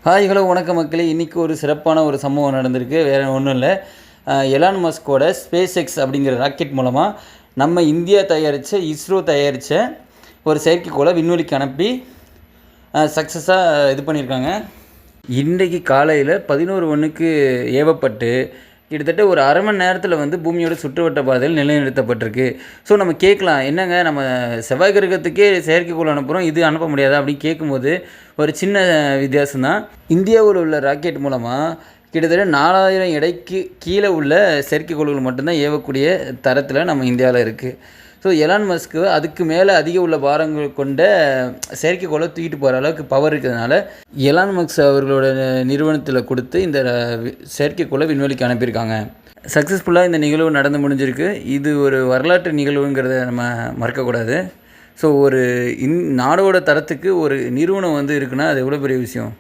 Hi hello வணக்கம் மக்களே. இன்றைக்கி ஒரு சிறப்பான ஒரு சம்பவம் நடந்திருக்கு. வேறு ஒன்றும் இல்லை, எலான் மஸ்கோட ஸ்பேஸ் எக்ஸ் அப்படிங்கிற ராக்கெட் மூலமாக நம்ம இந்தியா தயாரித்த இஸ்ரோ தயாரித்த ஒரு செயற்கைக்கோளை விண்வெளிக்கு அனுப்பி சக்ஸஸாக இது பண்ணியிருக்காங்க. இன்றைக்கு காலையில் 11:01 ஏவப்பட்டு கிட்டத்தட்ட ஒரு அரை மணி நேரத்தில் பூமியோட சுற்றுவட்ட பாதையில் நிலைநிறுத்தப்பட்டிருக்கு. ஸோ நம்ம கேட்கலாம், என்னங்க நம்ம செவ்வாய் கிரகத்துக்கே செயற்கைக்கோள் அனுப்புகிறோம், இது அனுப்ப முடியாதா அப்படின்னு கேட்கும்போது ஒரு சின்ன வித்தியாசம்தான். இந்தியாவில் உள்ள ராக்கெட் மூலமாக கிட்டத்தட்ட 4000 எடைக்கு கீழே உள்ள செயற்கைக்கோள்கள் மட்டும்தான் ஏவக்கூடிய தரத்தில் நம்ம இந்தியாவில் இருக்குது. ஸோ எலான் மஸ்க்கு அதுக்கு மேலே அதிக உள்ள பாரங்கள் கொண்ட செயற்கைக்கோளை தூக்கிட்டு போகிற அளவுக்கு பவர் இருக்கிறதுனால எலான் மஸ்க் அவர்களோட நிறுவனத்தில் கொடுத்து இந்த செயற்கைக்கோளை விண்வெளிக்கு அனுப்பியிருக்காங்க. சக்ஸஸ்ஃபுல்லாக இந்த நிகழ்வு நடந்து முடிஞ்சிருக்கு. இது ஒரு வரலாற்று நிகழ்வுங்கிறத நம்ம மறக்கக்கூடாது. ஸோ ஒரு நாடோட தரத்துக்கு ஒரு நிறுவனம் இருக்குன்னா அது எவ்வளோ பெரிய விஷயம்.